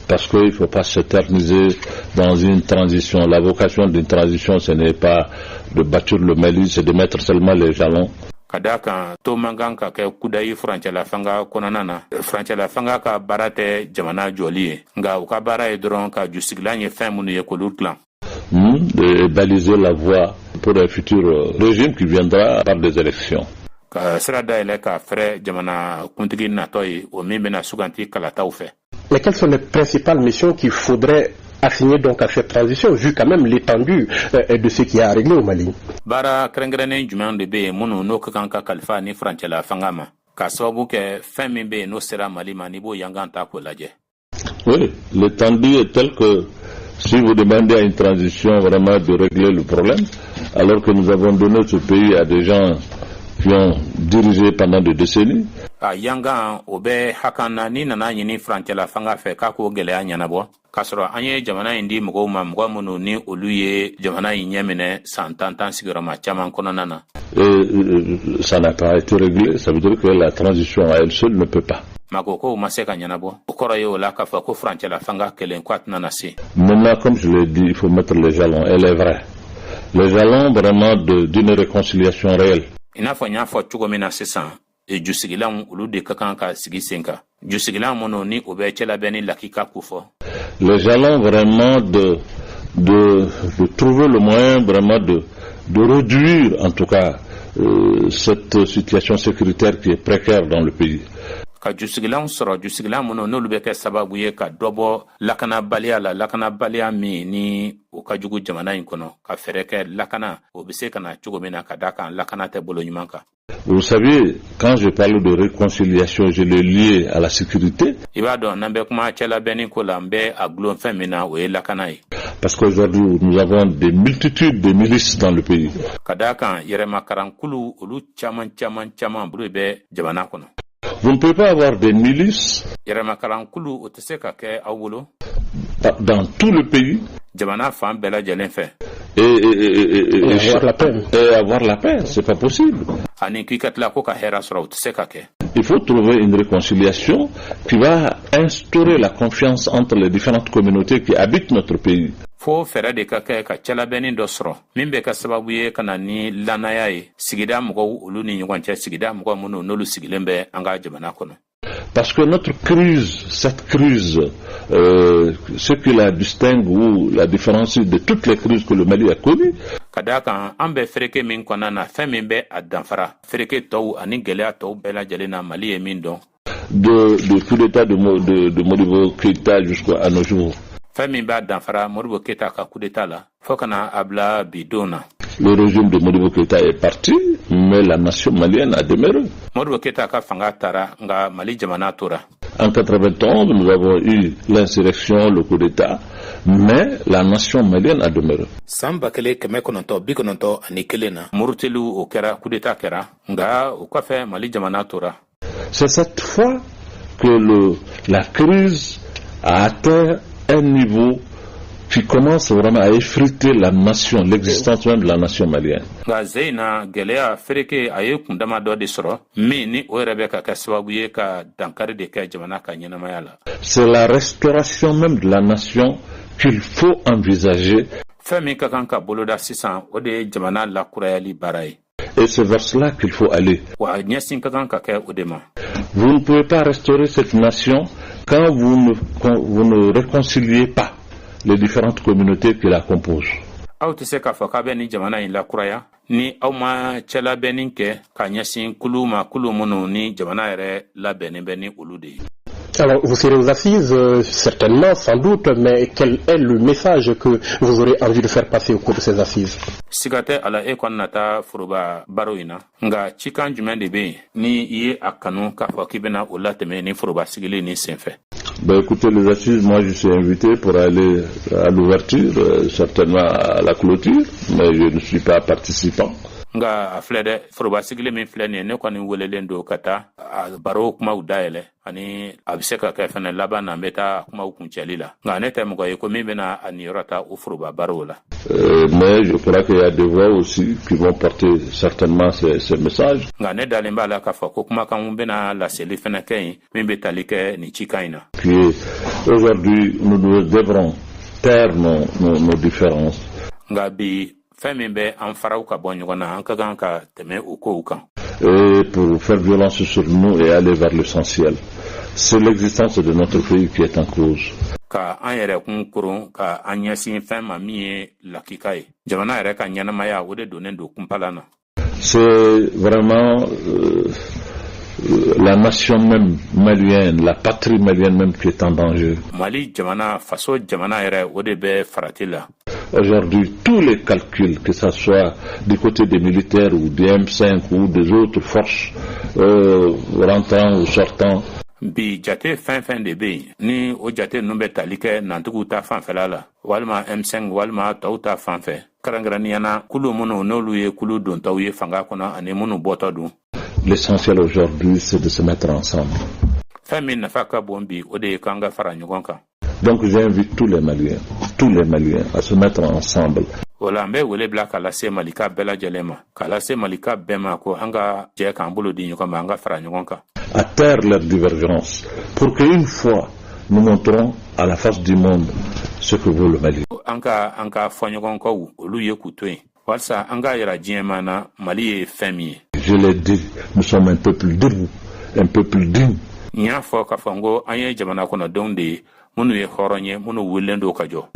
Parce qu'il ne faut pas s'éterniser dans une transition. La vocation d'une transition, ce n'est pas de bâtir le Mali, c'est de mettre seulement les jalons. Kadaka Tomanganka Kudayi Franchela Fanga Konanana, Franchela Fanga ka barate Jamana Jolie, Nga Ukabara Edron ka Jusiglanye Famuni Yakulutlan. De baliser la voie pour un futur régime qui viendra par des élections. Mais quelles sont les principales missions qu'il faudrait assigner donc à cette transition, vu quand même l'étendue de ce qui est à régler au Mali? Bara Krengrene Juman de B, Mono no Kanka Kalfa ni Franchela Fangama, Kasobuke, Femimbe no Sera Mali Manibo Yanganta Kolaje. Oui, l'étendue est telle que si vous demandez à une transition vraiment de régler le problème, alors que nous avons donné ce pays à des gens qui ont dirigé pendant des décennies. Yanga obe hakana ni nana yini Franchela Fanga fe kako gelea nyanabo. Kasoro anye jamana indi mugoma mugwamuno ni oluye jamana yinyemene santantan sigurama chaman kononana. Ça n'a pas été réglé, ça veut dire que la transition à elle seule ne peut pas. Magoko maseka nyanabo. Okoroyo la kafa ko Franchela Fanga kelen kwat nanasi. Maintenant, comme je l'ai dit, il faut mettre les jalons, elle est vraie. Les jalons vraiment d'une réconciliation réelle. Inafanya fo chugomina sesan. Et Jusigilam ulu de kakanka sigisenka. Jusigilam mono ni obechela beni lakika kufo. Les jalons vraiment de trouver le moyen vraiment de réduire en tout cas cette situation sécuritaire qui est précaire dans le pays. Ka Jusigilam soro Jusigilam mono no lubeke sababuye ka dobo lakana balia mi ni okajugu jamana inkono ka fereke lakana obise kana chugomina kadaka lakana te bolo nyumanka. Vous savez, quand je parle de réconciliation, je le lie à la sécurité. Parce qu'aujourd'hui, nous avons des multitudes de milices dans le pays. Vous ne pouvez pas avoir des milices dans tout le pays et avoir la paix, c'est pas possible. Il faut trouver une réconciliation qui va instaurer la confiance entre les différentes communautés qui habitent notre pays. Fo fere de kake ka chala beni dosro mimbe ka sababu ye kana ni lanayaye sigida mko ulu ni nywancha sigida mko muno nolu sigilembe anga jamana kono. Parce que notre crise, cette crise, ce qui la distingue ou la différencie de toutes les crises que le Mali a connues, kadaka ambe freke min konana femimbe adanfara freke tou ani gelea tou bela jalena Mali e mindo de coup d'état de Modibo Keïta jusqu'à nos jours. Femimbe adanfara Modibo Keïta ka coup d'état la fokana abla bidona. Le régime de Modibo Keïta est parti, mais la nation malienne a demeuré. Modibo Keïta ka fanga tara nga Mali jamana tora. En 91, nous avons eu l'insurrection, le coup d'état, mais la nation malienne a demeuré. Samba kele keme kononto bikononto anikelena murtelu okera coup d'état kera nga okafe Mali jamana tora. C'est cette fois que la crise a atteint un niveau qui commence vraiment à effriter la nation, l'existence même de la nation malienne. C'est la restauration même de la nation qu'il faut envisager. Et c'est vers cela qu'il faut aller. Vous ne pouvez pas restaurer cette nation quand vous ne réconciliez pas les différentes communautés qui la composent. Alors, vous serez aux assises, certainement, sans doute, mais quel est le message que vous aurez envie de faire passer au cours de ces assises? Ben écoutez, les assises, moi je suis invité pour aller à l'ouverture, certainement à la clôture, mais je ne suis pas participant. nga a filɛ dɛ foroba sigilen min filɛ nin ye ne kɔni welelen don ka taa a baro kumaw dayɛlɛ ani a bɛ se ka kɛ fɛnɛ laban na n bɛ taa kumaw kuncɛli la nka ne tɛ mɔgɔ ye ko min bɛna a niyɔrɔ ta o foroba barow la. Mais je crois qu'il y a des voix aussi qui vont porter certainement ces messages. Nga ne dalen b'a la k'a fɔ ko kumakan bɛna laseli fɛnɛ kɛ yen min bɛ tali kɛ nin cikan in na. Aujourd'hui nous devrons taire nos différences. Nga bi fɛn min bɛ an faraw ka bɔ ɲɔgɔn na an ka kan ka tɛmɛ o kow kan. Et pour faire violence sur nous et aller vers l'essentiel. C'est l'existence de notre pays qui est en cause. Ka an yɛrɛ kun koron ka an ɲɛsin fɛn ma min ye lakika ye jamana yɛrɛ ka ɲɛnamaya o de donnen don kunpala na. C'est vraiment la nation même malienne, la patrie malienne même qui est en danger. Mali jamana faso jamana yɛrɛ o de bɛ farati la. Aujourd'hui, tous les calculs, que ce soit du côté des militaires ou des M5 ou des autres forces rentrant ou sortant. Bi jate fɛn de bɛ yen ni o jate ninnu bɛ tali kɛ nantigiw ta fanfɛla la walima M5 walima tɔw ta fanfɛ kɛrɛnkɛrɛnniyana kulu minnu n'olu ye kulu dontaw ye fanga kɔnɔ ani minnu bɔtɔ dun. L'essentiel aujourd'hui, c'est de se mettre ensemble. Fɛn min nafa ka bon bi o de ye k'an ka fara ɲɔgɔn kan. Donc j'invite tous les Maliens à se mettre ensemble. Wala an bɛ wele bila k'a lase Malika bɛɛ lajɛlen ma k'a lase Malika bɛɛ ma ko an ka jɛ k'an bolo di ɲɔgɔn ma an ka fara ɲɔgɔn kan. À taire leurs divergences pour qu'une fois nous montrons à la face du monde ce que vaut le Mali. An ka fɔ ɲɔgɔn kɔw olu ye k'u to yen walasa an ka yira diɲɛma na Mali ye fɛn min ye. Je l'ai dit, nous sommes un peuple debout, un peuple digne. N y'a fɔ k'a fɔ n ko an ye jamana kɔnɔdenw de ye minnu ye hɔrɔn ye minnu wililen don ka jɔ.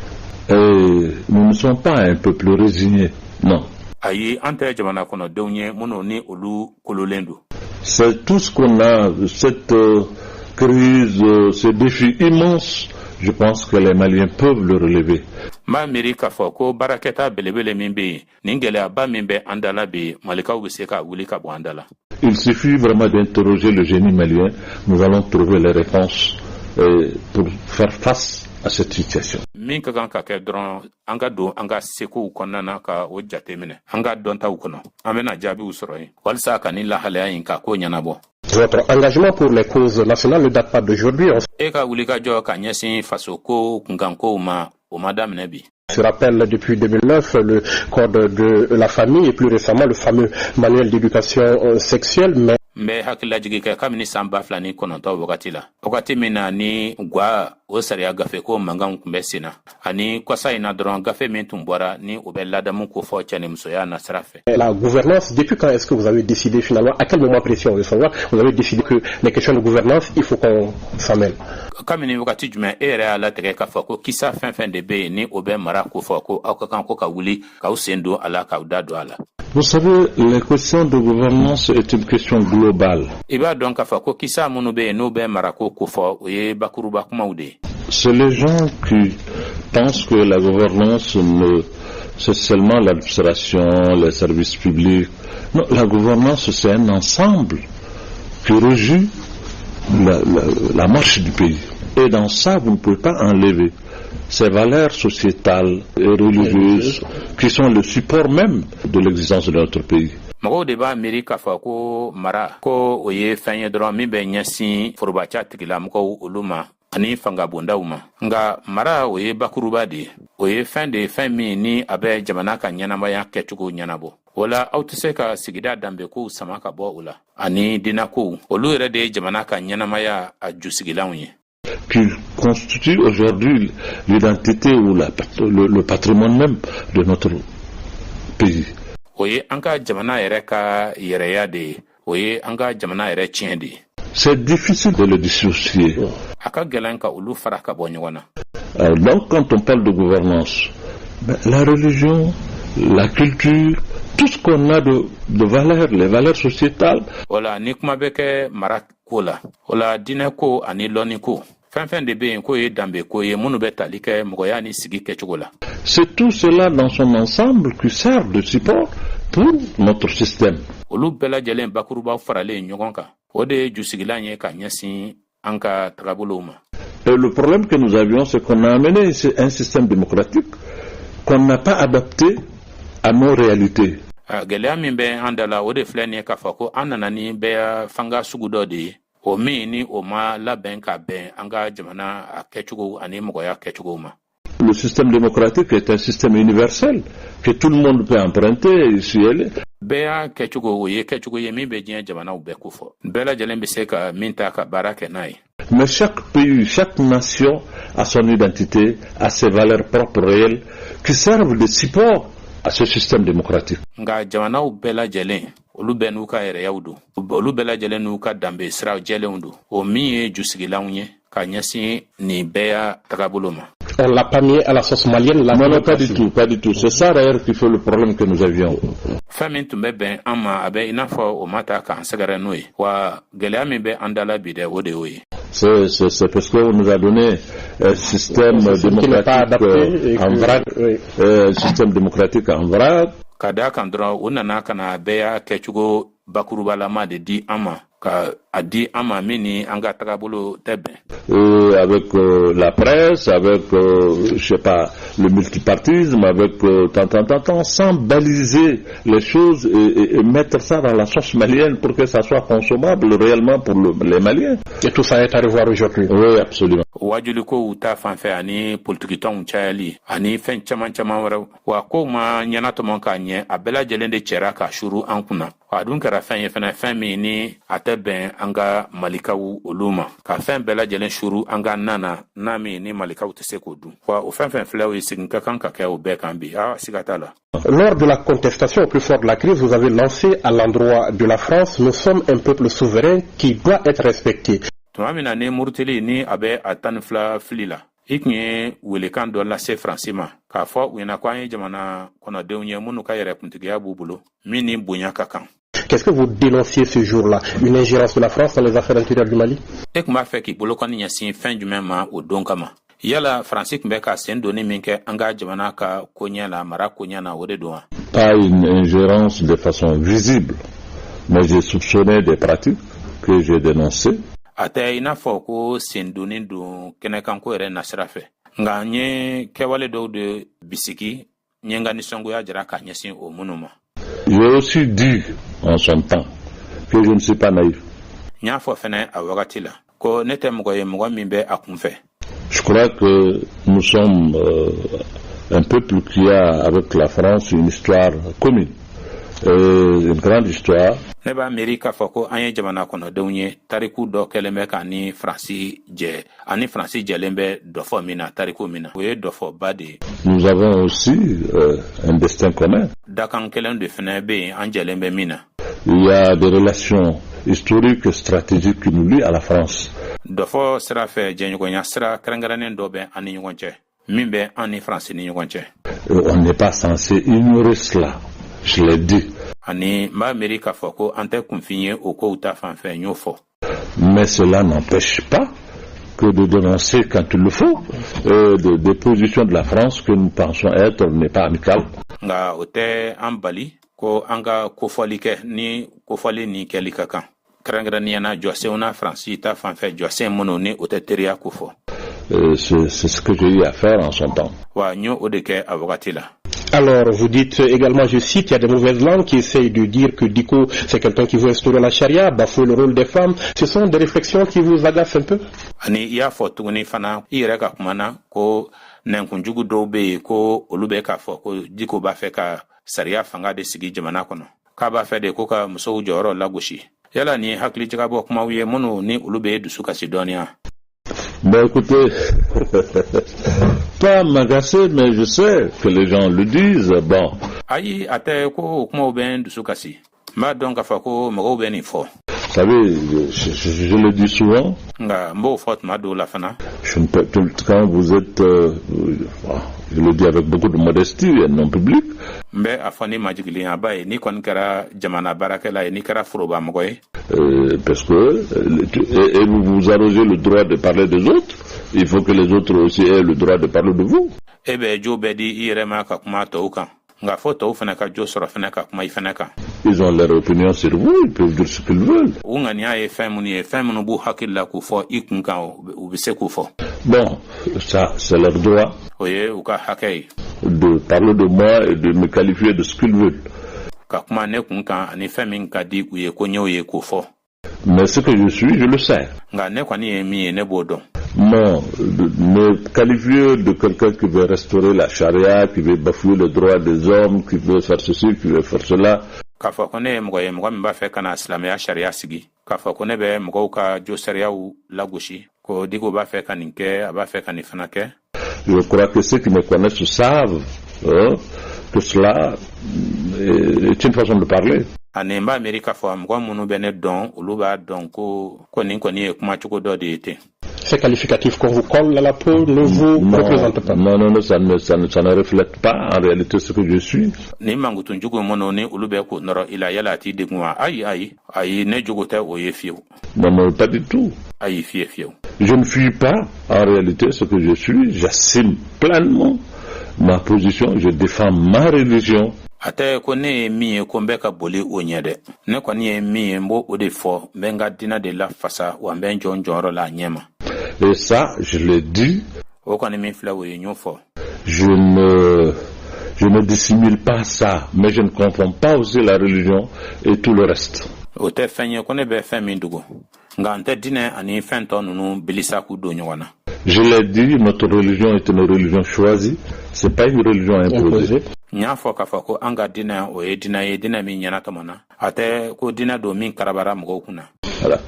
Nous ne sommes pas un peuple résigné, non. Ayi an tɛ jamana kɔnɔdenw ye minnu ni olu kololen don. C'est tout ce qu'on a, cette crise, ce défi immense. Je pense que les Maliens peuvent le relever. Ma miiri k'a fɔ ko baarakɛta belebele min bɛ yen nin gɛlɛyaba min bɛ an da la bi malikaw bɛ se ka wuli ka bɔ an da la. Il suffit vraiment d'interroger le génie malien. Nous allons trouver les réponses pour faire face à cette situation. Min ka kan ka kɛ dɔrɔn an ka don an ka sekow kɔnɔna na ka o jate minɛ an ka dɔntaw kɔnɔ an bɛna jaabiw sɔrɔ yen walasa ka ni lahalaya in ka ko ɲɛnabɔ. Votre engagement pour les causes nationales ne date pas d'aujourd'hui. E ka wuli ka jɔ ka ɲɛsin faso ko kunkankow ma o ma daminɛ bi. Je rappelle depuis 2009 le code de la famille et plus récemment le fameux manuel d'éducation sexuelle. Mais n bɛ hakililajigi kɛ kabini san 2009 wagati la wagati min na ni gwa o sariya gafe ko mankanw tun bɛ sen na ani kwasa in na dɔrɔn gafe min tun bɔra ni o bɛ ladamu ko fɔ cɛ ni musoya na sira fɛ. La gouvernance, depuis quand est-ce que vous avez décidé finalement, à quel moment précis on veut savoir, vous avez décidé que les questions de gouvernance, il faut qu'on s'en mêle? Kabini wagati jumɛn e yɛrɛ y'a latigɛ k'a fɔ ko kisa fɛn de bɛ yen ni o bɛ mara ko fɔ ko aw ka kan ko ka wuli k'aw sen don a la k'aw da don a la. Vous savez, la question de gouvernance est une question globale. I b'a dɔn k'a fɔ ko kisa minnu bɛ yen n'u bɛ marako ko fɔ o ye bakuruba kumaw de ye. C'est les gens qui pensent que la gouvernance c'est seulement l'administration, les services publics. Non, la gouvernance c'est un ensemble qui régit la marche du pays. Et dans ça, vous ne pouvez pas enlever ces valeurs sociétales et religieuses qui sont le support même de l'existence de notre pays. Mɔgɔw de b'a miiri k'a fɔ ko mara ko o ye fɛn ye dɔrɔn min bɛ ɲɛsin forobaca tigilamɔgɔw olu ma ani fangabondaw ma nka mara o ye bakuruba de ye o ye fɛn de ye fɛn min ni a bɛ jamana ka ɲɛnamaya kɛcogo ɲɛnabɔ o la aw tɛ se ka sigida danbekow sama ka bɔ o la ani dinakow olu yɛrɛ de ye jamana ka ɲɛnamaya a jusigilanw ye. Qui constitue aujourd'hui l'identité ou le patrimoine même de notre pays. O ye an ka jamana yɛrɛ ka yɛrɛya de ye o ye an ka jamana yɛrɛ tiɲɛ de ye. C'est difficile de le dissocier. A ka gɛlɛn ka olu fara ka bɔ ɲɔgɔn na. Donc quand on parle de gouvernance, la religion, la culture, tout ce qu'on a de valeurs, les valeurs sociétales. Wala ni kuma bɛ kɛ mara ko la wala diinɛ ko ani lɔnni ko fɛn de bɛ yen ko ye danbe ko ye minnu bɛ tali kɛ mɔgɔya ni sigi kɛcogo la. C'est tout cela dans son ensemble qui sert de support pour notre système. Olu bɛɛ lajɛlen bakurubaw faralen ɲɔgɔn kan o de ye jusigilan ye ka ɲɛsin an ka tagabolow ma. Et le problème que nous avions, c'est qu'on a amené un système démocratique qu'on n'a pas adapté à nos réalités. gɛlɛya min bɛ an da la o de filɛ nin ye k'a fɔ ko an nana ni bɛɛ fanga sugu dɔ de ye o min ni o ma labɛn ka bɛn an ka jamana a kɛcogo ani mɔgɔya kɛcogo ma. Le système démocratique est un système universel que tout le monde peut emprunter ici et là. Bɛɛ y'a kɛcogo o ye kɛcogo ye min bɛ diɲɛ jamanaw bɛɛ ko fɔ bɛɛ lajɛlen bɛ se ka min ta ka baara kɛ n'a ye. Mais chaque pays, chaque nation a son identité, a ses valeurs propres réelles qui servent de support à ce système démocratique. Nka jamanaw bɛɛ lajɛlen olu bɛɛ n'u ka yɛrɛyaw don olu bɛɛ lajɛlen n'u ka danbe siraw jɛlenw don o min ye jusigilanw ye ka ɲɛsin nin bɛɛ y'a tagabolo ma. On l'a pas mis à la sauce malienne. Non, pas du tout, pas du tout. C'est ça d'ailleurs qui fait le problème que nous avions. Fɛn min tun bɛ bɛn an ma a bɛ i n'a fɔ o ma ta k'an sɛgɛrɛ n'o ye wa gɛlɛya min bɛ an da la bi dɛ o de y'o ye. C'est parce qu'on nous a donné un système démocratique en vrac, un système démocratique en vrac. Ka da kan dɔrɔn o nana ka na bɛɛ y'a kɛcogo bakurubalama de di an ma ka a di an ma min ni an ka tagabolo tɛ bɛn. Avec la presse, avec je sais pas le multipartisme, avec tant, sans baliser les choses et mettre ça dans la sauce malienne pour que ça soit consommable réellement pour les Maliens. Et tout ça est à revoir aujourd'hui. Oui, absolument. Wajuli ko u ta fanfɛ ani politikitɔnw cayali ani fɛn caman wɛrɛw wa ko ma ɲɛnatɔmɔ ka ɲɛ a bɛɛ lajɛlen de cɛra ka suru an kunna a dun kɛra fɛn ye fɛnɛ fɛn min ni a tɛ bɛn an ka malikaw olu ma ka fɛn bɛɛ lajɛlen suru an ka na min ni malikaw tɛ se k'o dun wa o fɛn filɛ o ye segin ka kan ka kɛ o bɛɛ kan bi siga t'a la. Lors de la contestation au plus fort de la crise, vous avez lancé à l'endroit de la France, nous sommes un peuple souverain qui doit être respecté. Tuma min na ni murutili ni a bɛ a 12 fili la i tun ye welekan dɔ lase faransi ma k'a fɔ u ɲɛna ko an ye jamana kɔnɔdenw ye minnu ka yɛrɛkuntigiya b'u bolo min ni bonya ka kan. Qu'est-ce que vous dénonciez ce jour-là? Une ingérence de la France dans les affaires intérieures du Mali? E tun b'a fɛ k'i bolo kɔni ɲɛsin fɛn jumɛn ma o don kama yala faransi tun bɛ ka sen donni min kɛ an ka jamana ka koɲɛ la mara koɲɛ na o de don wa? Pas une ingérence de façon visible, mais j'ai soupçonné des pratiques que j'ai dénoncées. A tɛ i n'a fɔ ko sen donni don kɛnɛkanko yɛrɛ nasira fɛ nka n ye kɛwale dɔw de bisigi n ye n ka nisɔngoya jira ka ɲɛsin o minnu ma. J'ai aussi dit en son temps que je ne suis pas naïf. N y'a fɔ fɛnɛ a wagati la ko ne tɛ mɔgɔ ye mɔgɔ min bɛ a kunfɛ. Je crois que nous sommes un peuple qui a avec la France une histoire commune, une grande histoire. Ne b'a miiri k'a fɔ ko an ye jamana kɔnɔdenw ye tariku dɔ kɛlen bɛ ka ni faransi jɛ ani faransi jɛlen bɛ dɔfɔ min na tariku min na o ye dɔfɔba de ye. Nous avons aussi un destin commun. Dakan kelen de fɛnɛ bɛ yen an jɛlen bɛ min na. Il y a des relations historiques et stratégiques qui nous lient à la France. Dɔfɔ sira fɛ jɛɲɔgɔnya sira kɛrɛnkɛrɛnnen dɔ bɛ an ni ɲɔgɔn cɛ min bɛ an ni faransi ni ɲɔgɔn cɛ. On n'est pas censé ignorer cela, je l'ai dit. Ani m'a miiri k'a fɔ ko an tɛ kunfin ye o kow ta fanfɛ n y'o fɔ. Mais cela n'empêche pas que de dénoncer quand il le faut des positions de la France que nous pensons être n'est pas amicales. Nka o tɛ an bali ko an ka kofɔli kɛ ni kofɔli ni kɛli ka kan kɛrɛnkɛrɛnnenya na jɔsenw na faransi ta fanfɛ jɔsen minnu ni o tɛ teriya ko fɔ. C'est ce que j'ai eu à faire en son temps. Wa n y'o o de kɛ a wagati la. Alors, vous dites également, je cite, il y a des mauvaises langues qui essayent de dire que Diko, c'est quelqu'un qui veut instaurer la charia, bafouer le rôle des femmes. Ce sont des réflexions qui vous agacent un peu? Ani i y'a fɔ tuguni fana i yɛrɛ ka kuma na ko nɛnkunjugu dɔw bɛ yen ko olu bɛ k'a fɔ ko Diko b'a fɛ ka sariya fanga de sigi jamana kɔnɔ k'a b'a fɛ de ko ka musow jɔyɔrɔ lagosi yala ni hakilijagabɔ kumaw ye minnu ni olu bɛ dusu kasi dɔɔniya. Ben écoutez, pas m'agacer, mais je sais que les gens le disent. Bon. Ayi a tɛ ko kumaw bɛ dusu kasi n b'a dɔn k'a fɔ ko mɔgɔw bɛ nin fɔ. Vous savez, je le dis souvent. Nga n b'o fɔ tuma dɔw la fana. Quand vous êtes, je le dis avec beaucoup de modestie et non public. N bɛ a fɔ ni majigiliɲaba ye ni kɔni kɛra jamana baarakɛla ye ni kɛra forobamɔgɔ ye. Parce que et vous vous arrogez le droit de parler des autres, il faut que les autres aussi aient le droit de parler de vous. E bɛ jo bɛɛ di i yɛrɛ ma ka kuma tɔw kan nka fɔ tɔw fana ka jo sɔrɔ fana ka kuma i fana kan. Ils ont leur opinion sur vous, ils peuvent dire ce qu'ils veulent. U ŋaniya ye fɛn minnu ye fɛn minnu b'u hakili la k'u fɔ i kun kan u bɛ se k'u fɔ. Bon, ça c'est leur droit. O ye u ka hakɛ ye. De parler de moi et de me qualifier de ce qu'ils veulent. ka kuma ne kun kan ani fɛn min ka di u ye ko ɲɛw ye k'o fɔ. Mais ce que je suis, je le sais. Nka ne kɔni ye min ye ne b'o dɔn. Non, me qualifier de quelqu'un qui veut restaurer la charia, qui veut bafouer les droits des hommes, qui veut faire ceci, qui veut faire cela. K'a fɔ ko ne ye mɔgɔ ye mɔgɔ min b'a fɛ ka na silamɛya sariya sigi, k'a fɔ ko ne bɛ mɔgɔw ka jo sariyaw lagosi, ko Diko b'a fɛ ka nin kɛ, a b'a fɛ ka nin fana kɛ. Je crois que ceux qui me connaissent savent que cela est une façon de parler. Ani n b'a miiri k'a fɔ mɔgɔ minnu bɛ ne dɔn olu b'a dɔn ko nin kɔni ye kuma cogo dɔ de ye ten. Ces qualificatifs qu'on vous colle à la peau ne vous représentent pas. Non, ça ne reflète pas en réalité ce que je suis. Ni mangutun jugu minnu ni olu bɛ ko nɔrɔ i la yala a t'i degun wa? Ayi, ne jogo tɛ o ye fiyewu. Non, pas du tout. Ayi, fiyewu. Je ne fuis pas en réalité ce que je suis. J'assume pleinement ma position. Je défends ma religion. Ate ko ne ye min ye ko n bɛ ka boli o ɲɛ dɛ. Ne kɔni ye min ye n b'o o de fɔ n bɛ n ka diinɛ de la fasa wa n bɛ n jɔ n jɔyɔrɔ la a ɲɛ ma. Et ça, je l'ai dit. O kɔni min filɛ o ye ɲɔ fɔ. Je ne dissimule pas ça, mais je ne confonds pas aussi la religion et tout le reste. O tɛ fɛn ye ko ne bɛ fɛn min dogo. Nka n tɛ diinɛ ani fɛn tɔ ninnu bilisa k'u don ɲɔgɔn na. Je l'ai dit, notre religion est une religion choisie, c'est pas une religion imposée. Nya fɔ k'a fɔ ko an ka diinɛ o ye diinɛ ye diinɛ min ɲɛna tɔmɔ na. A tɛ ko diinɛ don min karabara mɔgɔw kunna.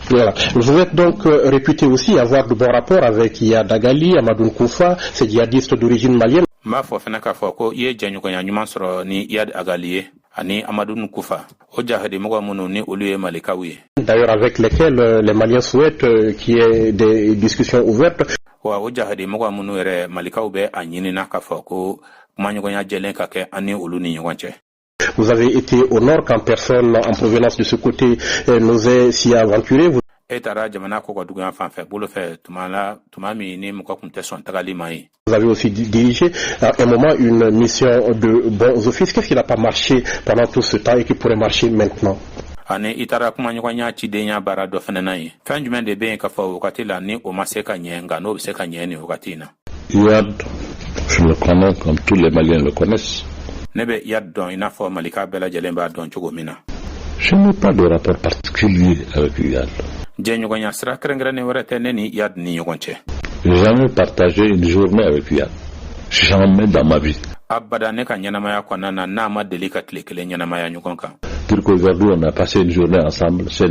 Voilà. Vous êtes donc réputé aussi avoir de bons rapports avec Iyad Agali, Amadou Koufa, ces djihadistes d'origine malienne. M'a fɔ fana k'a fɔ ko i ye jɛɲɔgɔnya ɲuman sɔrɔ ni Iyad Agali ye ani Amadou Koufa. O jahadi mɔgɔ minnu ni olu ye malikaw ye. D'ailleurs avec lesquels les Maliens souhaitent qu'il y ait des discussions ouvertes. Wa o jahadi mɔgɔ minnu yɛrɛ malikaw bɛ a ɲinina k'a fɔ ko kuma ɲɔgɔnya jɛlen ka kɛ ani olu ni ɲɔgɔn cɛ. Vous avez été au nord quand personne en provenance de ce côté n'osait s'y aventurer. E taara jamana ko ka duguyan fan fɛ bolo fɛ tuma min ni mɔgɔ kun tɛ sɔn tagali ma ye. Vous avez aussi dirigé à un moment une mission de bons offices. Qu'est-ce qui n'a pas marché pendant tout ce temps et qui pourrait marcher maintenant? Ani i taara kuma ɲɔgɔnya cidenya baara dɔ fana na ye. Fɛn jumɛn de bɛ yen ka fɔ wagati la ni o ma se ka ɲɛ nka n'o bɛ se ka ɲɛ ni wagati in na? Iyad, je le connais comme tous les Maliens le connaissent. Ne bɛ Iyad dɔn i n'a fɔ malika bɛɛ lajɛlen b'a dɔn cogo min na. Je n'ai pas de rapport particulier avec Iyad. Jɛɲɔgɔnya sira kɛrɛnkɛrɛnnen wɛrɛ tɛ ne ni Iyad ni ɲɔgɔn cɛ. J'ai jamais partagé une journée avec Iyad. Jamais dans ma vie. Abada ne ka ɲɛnamaya kɔnɔna na n'a ma deli ka tile kelen ɲɛnamaya ɲɔgɔn kan. Pour qu'aujourd'hui on a passé une journée ensemble, c'est